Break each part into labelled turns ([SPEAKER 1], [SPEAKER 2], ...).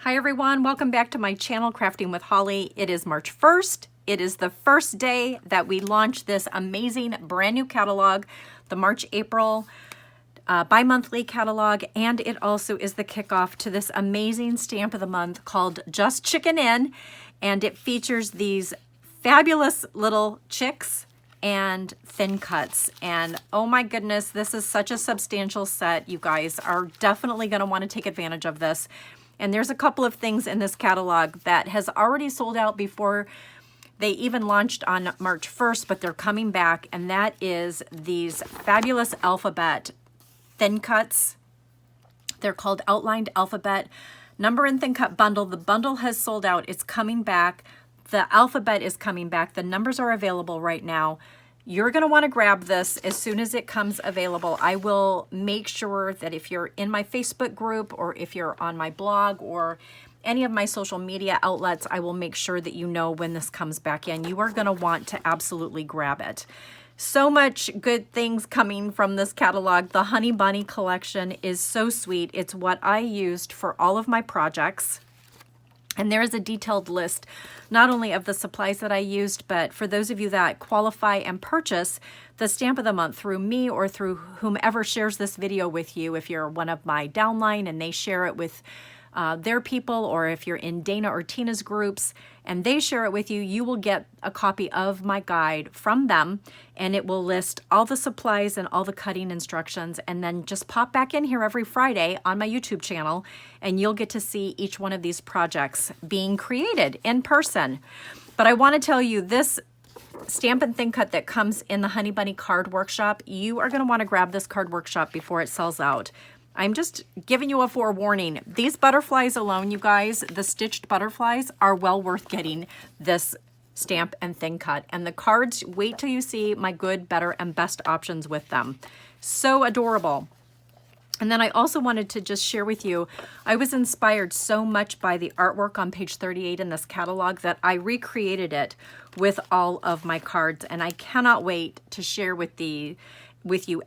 [SPEAKER 1] Hi everyone, welcome back to my channel, Crafting with Holly. It is March 1st. It is the first day that we launched this amazing brand new catalog, the March-April bi-monthly catalog, and it also is the kickoff to this amazing stamp of the month called Just Chicken In, and it features these fabulous little chicks and thin cuts. And oh my goodness, this is such a substantial set. You guys are definitely going to want to take advantage of this. And there's a couple of things in this catalog that has already sold out before they even launched on March 1st, but they're coming back, and that is these fabulous alphabet thin cuts. They're called Outlined Alphabet Number and Thin Cut Bundle. The bundle has sold out. It's coming back. The alphabet is coming back. The numbers are available right now. You're going to want to grab this as soon as it comes available. I will make sure that if you're in my Facebook group or if you're on my blog or any of my social media outlets, I will make sure that you know when this comes back in. You are going to want to absolutely grab it. So much good things coming from this catalog. The Honey Bunny collection is so sweet. It's what I used for all of my projects. And there is a detailed list, not only of the supplies that I used, but for those of you that qualify and purchase the stamp of the month through me or through whomever shares this video with you, if you're one of my downline and they share it with their people, or if you're in Dana or Tina's groups and they share it with you, you will get a copy of my guide from them, and it will list all the supplies and all the cutting instructions. And then just pop back in here every Friday on my YouTube channel and you'll get to see each one of these projects being created in person. But I want to tell you, this Stamp and Thin Cut that comes in the Honey Bunny card workshop, you are going to want to grab this card workshop before it sells out. I'm just giving you a forewarning. These butterflies alone, you guys, the stitched butterflies, are well worth getting this Stamp and Thin Cut. And the cards, wait till you see my good, better, and best options with them. So adorable. And then I also wanted to just share with you, I was inspired so much by the artwork on page 38 in this catalog that I recreated it with all of my cards. And I cannot wait to share with you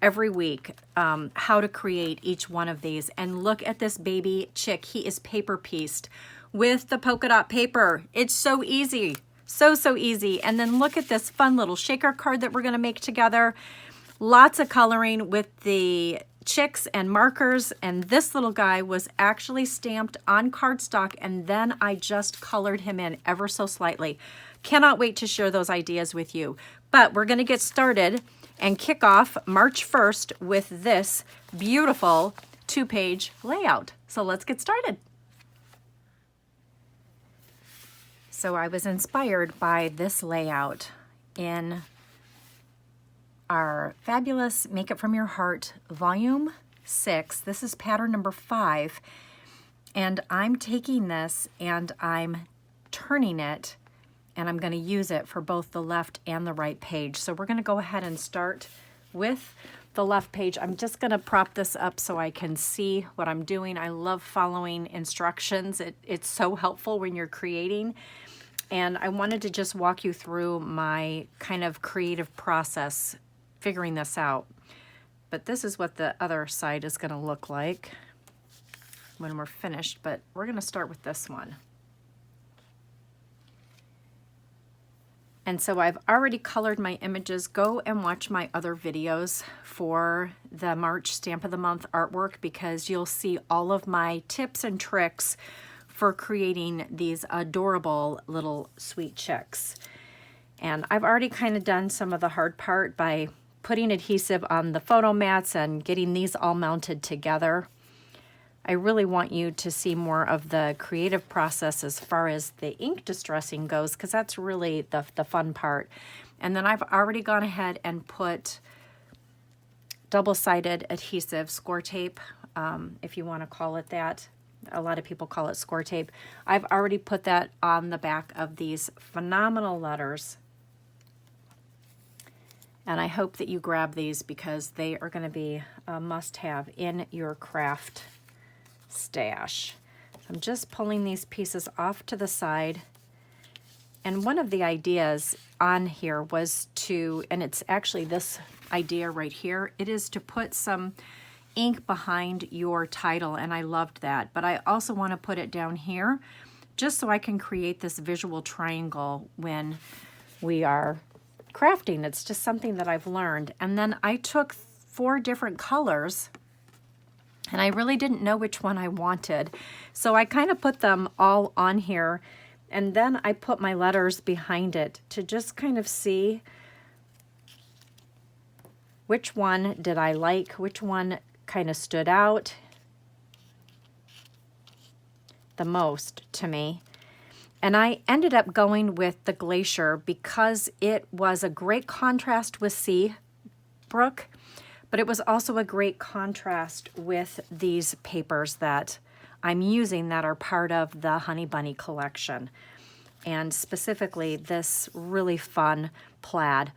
[SPEAKER 1] every week how to create each one of these. And look at this baby chick. He is paper pieced with the polka dot paper. It's so easy. So easy. And then look at this fun little shaker card that we're going to make together. Lots of coloring with the chicks and markers. And this little guy was actually stamped on cardstock, and then I just colored him in ever so slightly. Cannot wait to share those ideas with you. But we're going to get started and kick off March 1st with this beautiful 2-page layout. So let's get started. So I was inspired by this layout in our fabulous Make It From Your Heart Volume 6. This is pattern number 5. And I'm taking this and I'm turning it, and I'm going to use it for both the left and the right page. So we're going to go ahead and start with the left page. I'm just going to prop this up so I can see what I'm doing. I love following instructions. It's so helpful when you're creating. And I wanted to just walk you through my kind of creative process figuring this out. But this is what the other side is going to look like when we're finished. But we're going to start with this one. And so I've already colored my images. Go and watch my other videos for the March Stamp of the Month artwork, because you'll see all of my tips and tricks for creating these adorable little sweet chicks. And I've already kind of done some of the hard part by putting adhesive on the photo mats and getting these all mounted together. I really want you to see more of the creative process as far as the ink distressing goes, because that's really the fun part. And then I've already gone ahead and put double-sided adhesive, score tape, if you want to call it that. A lot of people call it score tape. I've already put that on the back of these phenomenal letters. And I hope that you grab these, because they are going to be a must-have in your craft stash. I'm just pulling these pieces off to the side. And one of the ideas on here was to, and it's actually this idea right here, it is to put some ink behind your title, and I loved that. But I also want to put it down here just so I can create this visual triangle when we are crafting. It's just something that I've learned. And then I took 4 different colors, and I really didn't know which one I wanted. So I kind of put them all on here, and then I put my letters behind it to just kind of see which one did I like, which one kind of stood out the most to me. And I ended up going with the Glacier because it was a great contrast with Seabrook, but it was also a great contrast with these papers that I'm using that are part of the Honey Bunny collection. And specifically this really fun plaid.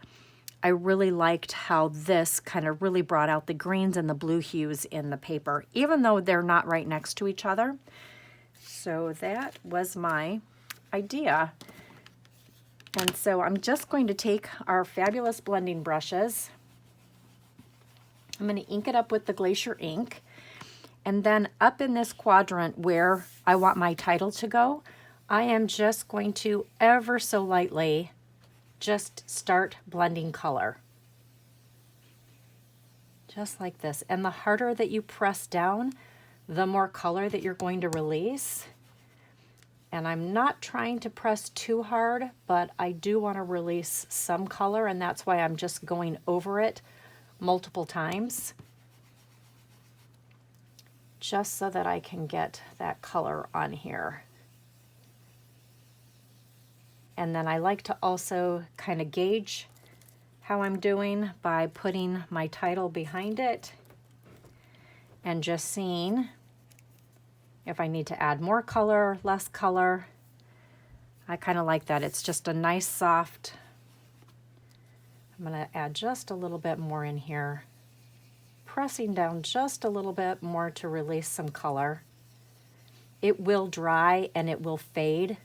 [SPEAKER 1] I really liked how this kind of really brought out the greens and the blue hues in the paper, even though they're not right next to each other. So that was my idea. And so I'm just going to take our fabulous blending brushes. I'm going to ink it up with the Glacier ink. And then up in this quadrant where I want my title to go, I am just going to ever so lightly just start blending color. Just like this. And the harder that you press down, the more color that you're going to release. And I'm not trying to press too hard, but I do want to release some color, and that's why I'm just going over it multiple times, just so that I can get that color on here. And then I like to also kind of gauge how I'm doing by putting my title behind it and just seeing if I need to add more color, less color. I kind of like that. It's just a nice soft. I'm going to add just a little bit more in here, pressing down just a little bit more to release some color. It will dry and it will fade.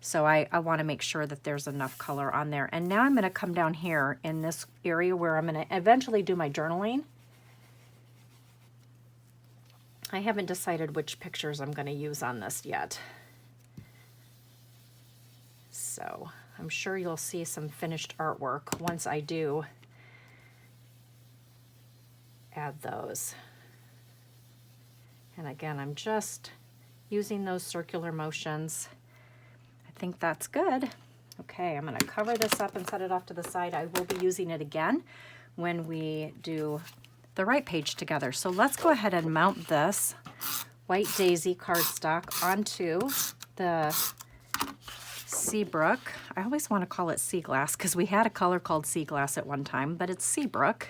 [SPEAKER 1] So I want to make sure that there's enough color on there. And now I'm going to come down here in this area where I'm going to eventually do my journaling. I haven't decided which pictures I'm going to use on this yet. So I'm sure you'll see some finished artwork once I do add those. And again, I'm just using those circular motions. I think that's good. Okay, I'm going to cover this up and set it off to the side. I will be using it again when we do the right page together. So let's go ahead and mount this White Daisy cardstock onto the Seabrook. I always want to call it Sea Glass because we had a color called Sea Glass at one time, but it's Seabrook.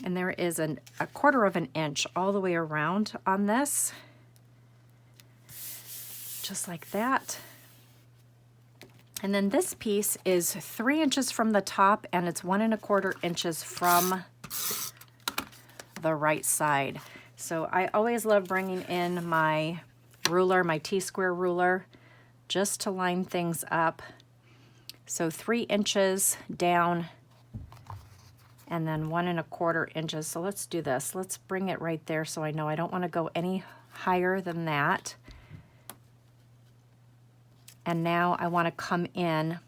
[SPEAKER 1] And there is a 1/4 of an inch all the way around on this. Just like that. And then this piece is 3 inches from the top and it's 1 1/4 inches from the right side. So I always love bringing in my ruler, my T-square ruler, just to line things up. So 3 inches down and then 1 1/4 inches. So let's do this. Let's bring it right there so I know I don't want to go any higher than that. And now I want to come in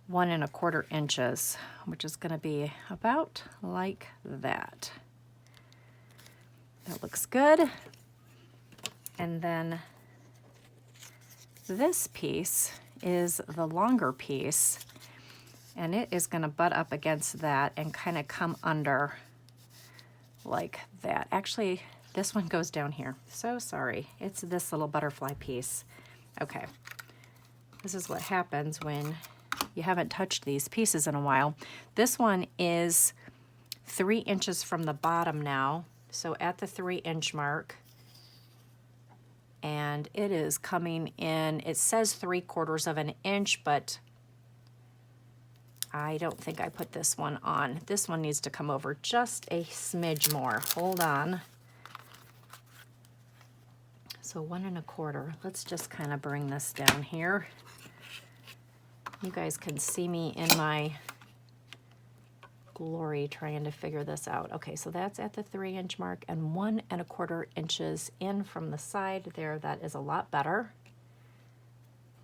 [SPEAKER 1] 1 1/4 inches, which is going to be about like that. That looks good. And then this piece is the longer piece, and it is going to butt up against that and kind of come under like that. Actually, this one goes down here. So sorry. It's this little butterfly piece. Okay. This is what happens when you haven't touched these pieces in a while. This one is 3 inches from the bottom now. So at the 3 inch mark. And it is coming in, it says 3/4 of an inch, but I don't think I put this one on. This one needs to come over just a smidge more. Hold on. So 1 1/4. Let's just kind of bring this down here. You guys can see me in my glory trying to figure this out. Okay, so that's at the 3-inch mark and 1 1/4 inches in from the side there. That is a lot better.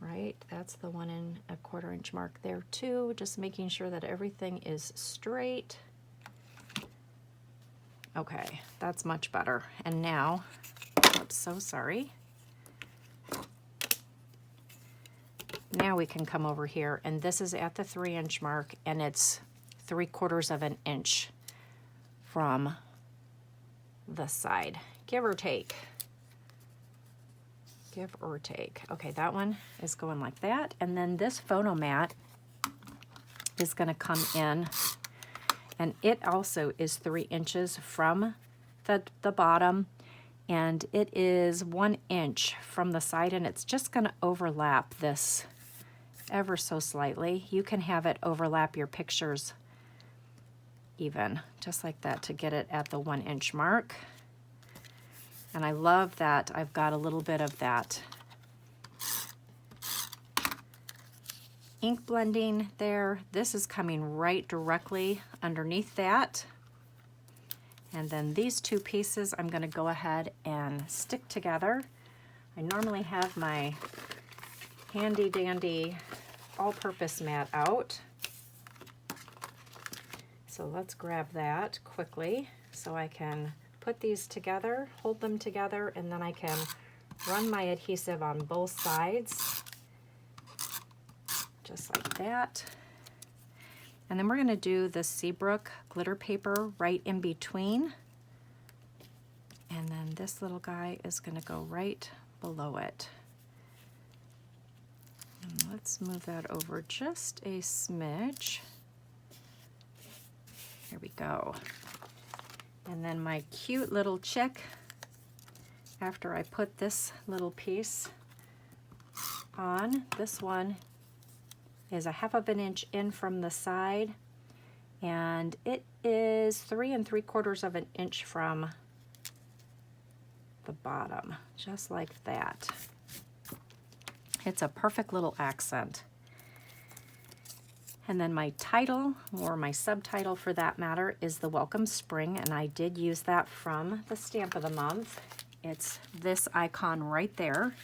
[SPEAKER 1] Right, that's the 1 1/4 inch mark there too. Just making sure that everything is straight. Okay, that's much better. And now, oops, so sorry. Now we can come over here, and this is at the 3-inch mark, and it's 3/4 of an inch from the side, give or take. Give or take. Okay, that one is going like that, and then this photo mat is going to come in, and it also is 3 inches from the bottom, and it is 1 inch from the side, and it's just going to overlap this ever so slightly. You can have it overlap your pictures even, just like that, to get it at the 1 inch mark. And I love that I've got a little bit of that ink blending there. This is coming right directly underneath that. And then these two pieces I'm going to go ahead and stick together. I normally have my handy dandy all-purpose mat out. So let's grab that quickly so I can put these together, hold them together, and then I can run my adhesive on both sides, just like that. And then we're going to do the Seabrook glitter paper right in between. And then this little guy is going to go right below it. And let's move that over just a smidge. Here we go. And then my cute little chick, after I put this little piece on, this one is 1/2 inch in from the side, and it is 3 3/4 inch from the bottom, just like that. It's a perfect little accent. And then my title, or my subtitle for that matter, is The Welcome Spring, and I did use that from the Stamp of the Month. It's this icon right there.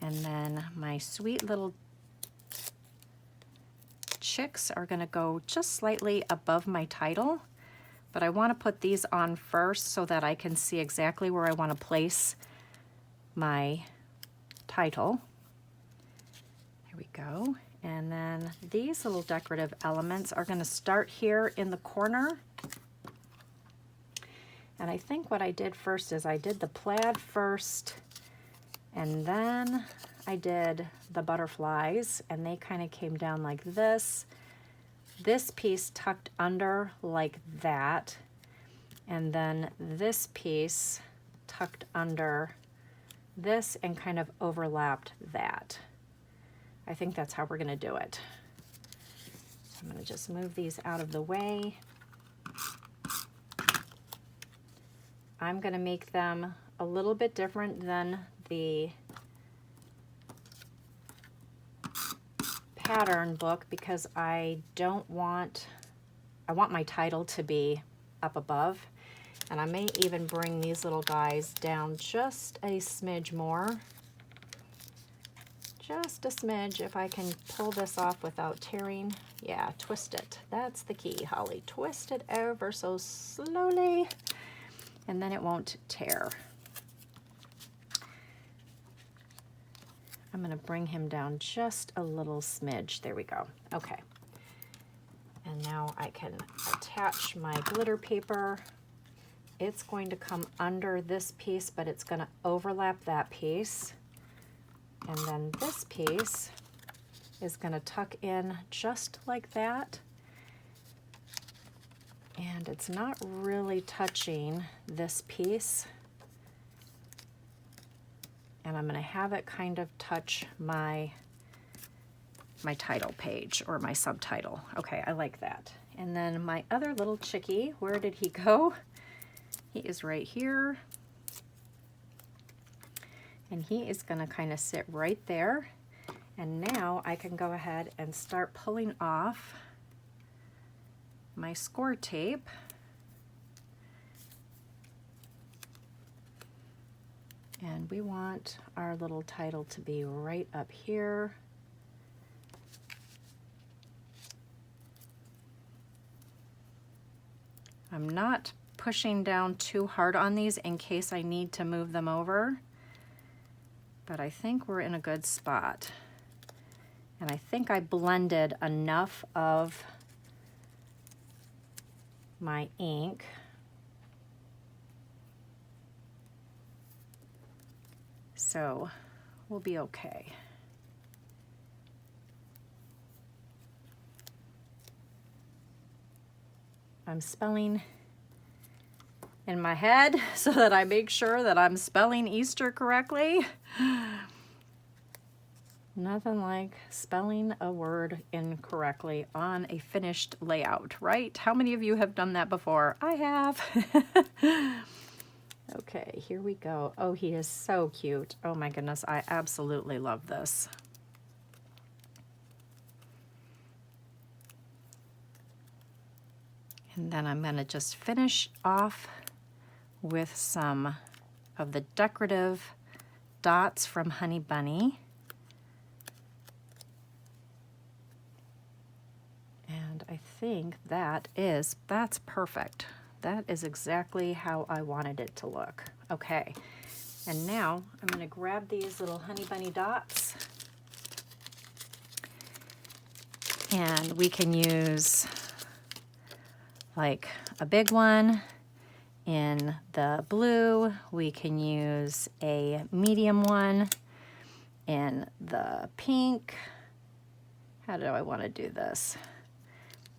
[SPEAKER 1] And then my sweet little chicks are going to go just slightly above my title, but I want to put these on first so that I can see exactly where I want to place my title. Here we go. And then these little decorative elements are going to start here in the corner. And I think what I did first is I did the plaid first, and then I did the butterflies, and they kind of came down like this. This piece tucked under like that, and then this piece tucked under this and kind of overlapped that. I think that's how we're going to do it. So I'm going to just move these out of the way. I'm going to make them a little bit different than the pattern book because I want my title to be up above. And I may even bring these little guys down just a smidge more. Just a smidge, if I can pull this off without tearing. Yeah, twist it. That's the key, Holly. Twist it ever so slowly, and then it won't tear. I'm going to bring him down just a little smidge. There we go. Okay. And now I can attach my glitter paper. It's going to come under this piece, but it's going to overlap that piece. And then this piece is going to tuck in just like that. And it's not really touching this piece. And I'm going to have it kind of touch my title page or my subtitle. Okay, I like that. And then my other little chickie, where did he go? He is right here. And he is going to kind of sit right there. And now I can go ahead and start pulling off my score tape. And we want our little title to be right up here. I'm not pushing down too hard on these in case I need to move them over, but I think we're in a good spot. And I think I blended enough of my ink so we'll be okay. I'm spelling in my head so that I make sure that I'm spelling Easter correctly. Nothing like spelling a word incorrectly on a finished layout, right? How many of you have done that before? I have. Okay, here we go. Oh, he is so cute. Oh my goodness, I absolutely love this. And then I'm going to just finish off with some of the decorative dots from Honey Bunny. And I think that's perfect. That is exactly how I wanted it to look. Okay, and now I'm going to grab these little Honey Bunny dots, and we can use like a big one in the blue. We can use a medium one in the pink. How do I want to do this?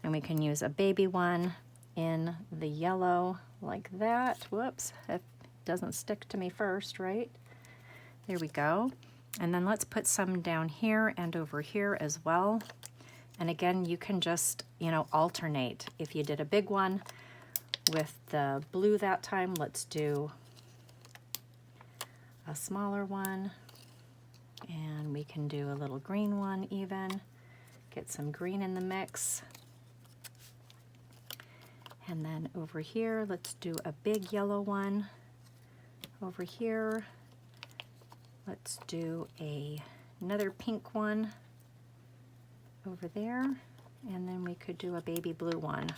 [SPEAKER 1] And we can use a baby one in the yellow like that. Whoops, it doesn't stick to me first, right? There we go. And then let's put some down here and over here as well. And again, you can just, alternate. If you did a big one with the blue that time, let's do a smaller one. And we can do a little green one even. Get some green in the mix. And then over here, let's do a big yellow one. Over here, let's do another pink one over there. And then we could do a baby blue one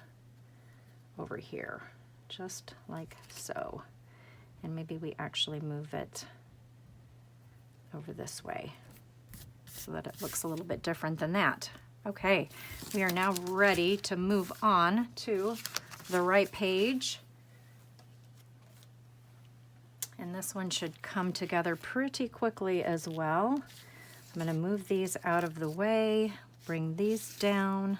[SPEAKER 1] over here, just like so. And maybe we actually move it over this way so that it looks a little bit different than that. Okay, we are now ready to move on to the right page. And this one should come together pretty quickly as well. I'm going to move these out of the way, bring these down.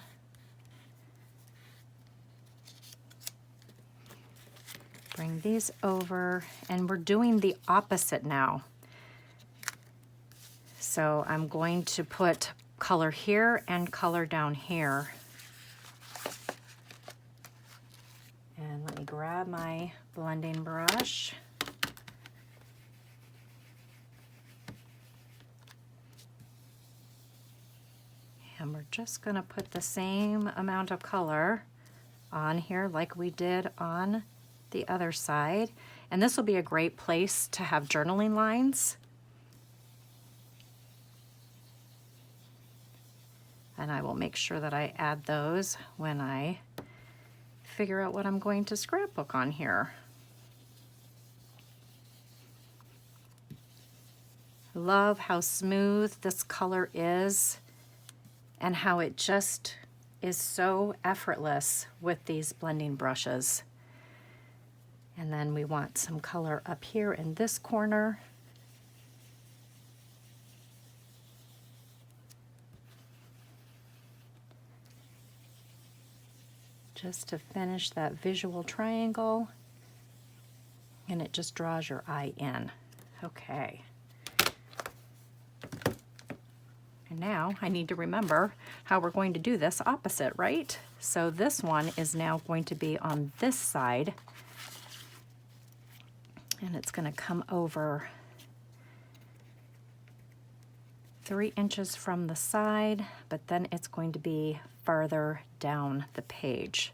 [SPEAKER 1] Bring these over, and we're doing the opposite now. So I'm going to put color here and color down here. And let me grab my blending brush. And we're just going to put the same amount of color on here like we did on the other side. And this will be a great place to have journaling lines. And I will make sure that I add those when I figure out what I'm going to scrapbook on here. Love how smooth this color is and how it just is so effortless with these blending brushes. And then we want some color up here in this corner. Just to finish that visual triangle, and it just draws your eye in. Okay. And now I need to remember how we're going to do this opposite, right? So this one is now going to be on this side, and it's going to come over 3 inches from the side, but then it's going to be farther down the page.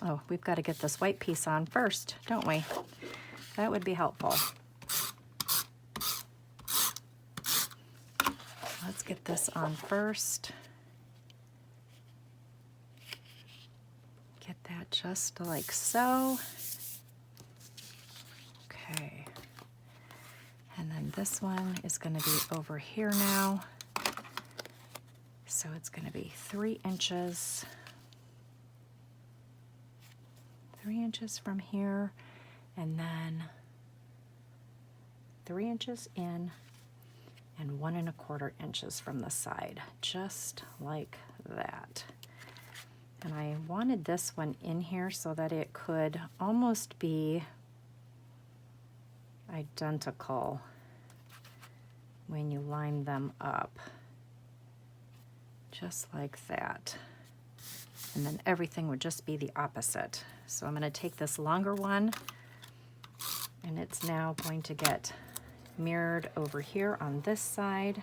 [SPEAKER 1] Oh, we've got to get this white piece on first, don't we? That would be helpful. Let's get this on first. Get that just like so. Okay. And then this one is going to be over here now. So it's going to be 3 inches. 3 inches from here, and then 3 inches in, and 1 1/4 inches from the side, just like that. And I wanted this one in here so that it could almost be identical when you line them up, just like that. And then everything would just be the opposite. So I'm going to take this longer one, and it's now going to get mirrored over here on this side,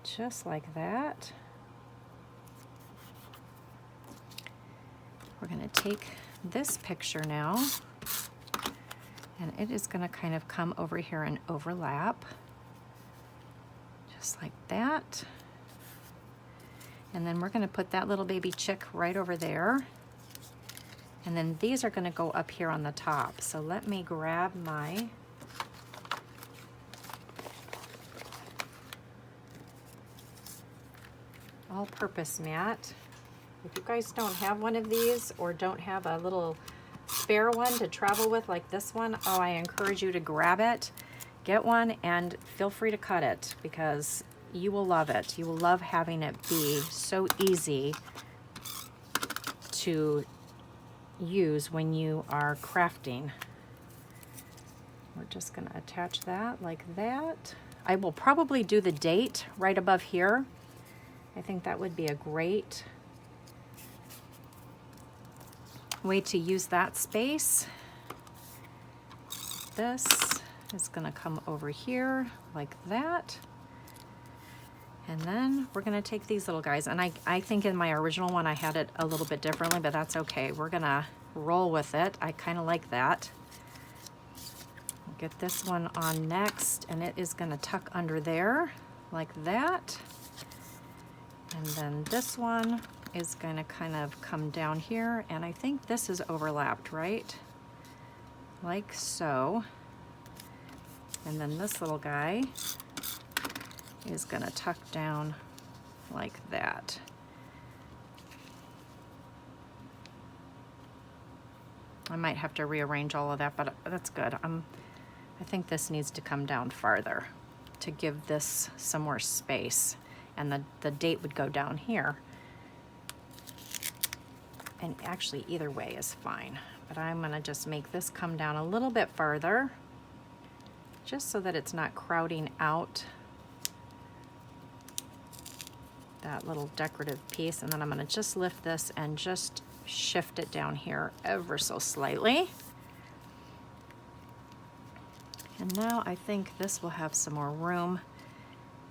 [SPEAKER 1] just like that. We're going to take this picture now, and it is going to kind of come over here and overlap, just like that. And then we're going to put that little baby chick right over there. And then these are going to go up here on the top. So let me grab my all-purpose mat. If you guys don't have one of these or don't have a little spare one to travel with like this one, oh, I encourage you to grab it, get one, and feel free to cut it because you will love it. You will love having it be so easy to use when you are crafting. We're just going to attach that like that. I will probably do the date right above here. I think that would be a great way to use that space. This is going to come over here like that. And then we're going to take these little guys, and I think in my original one I had it a little bit differently, but that's okay. We're going to roll with it. I kind of like that. We'll get this one on next, and it is going to tuck under there like that. And then this one is going to kind of come down here, and I think this is overlapped, right? Like so. And then this little guy is going to tuck down like that. I might have to rearrange all of that, but that's good. I think this needs to come down farther to give this some more space, and the date would go down here. And actually either way is fine, but I'm going to just make this come down a little bit farther, just so that it's not crowding out that little decorative piece. And then I'm going to just lift this and just shift it down here ever so slightly. And now I think this will have some more room,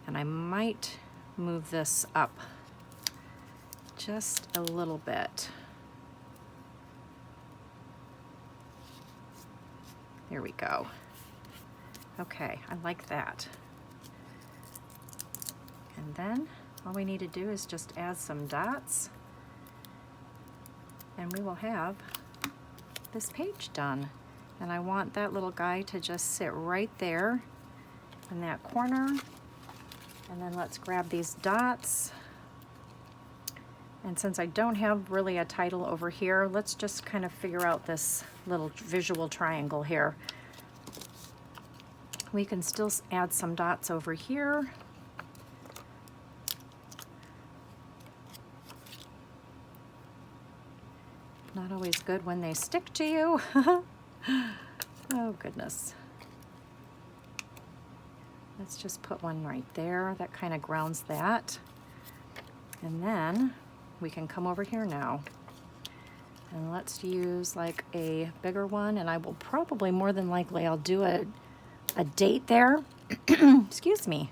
[SPEAKER 1] and I might move this up just a little bit. There we go. Okay, I like that. And then all we need to do is just add some dots, and we will have this page done. And I want that little guy to just sit right there in that corner. And then let's grab these dots. And since I don't have really a title over here, let's just kind of figure out this little visual triangle here. We can still add some dots over here. Not always good when they stick to you. Oh goodness. Let's just put one right there. That kind of grounds that. And then we can come over here now. And let's use like a bigger one, and I will probably, more than likely, I'll do a date there. Excuse me.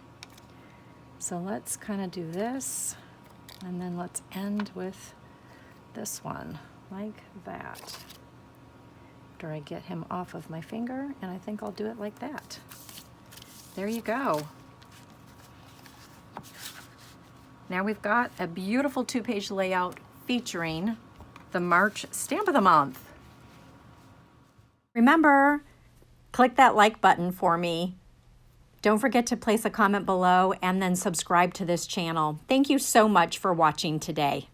[SPEAKER 1] So let's kind of do this, and then let's end with this one like that. After I get him off of my finger, and I think I'll do it like that. There you go. Now we've got a beautiful 2-page layout featuring the March stamp of the month. Remember, click that like button for me. Don't forget to place a comment below and then subscribe to this channel. Thank you so much for watching today.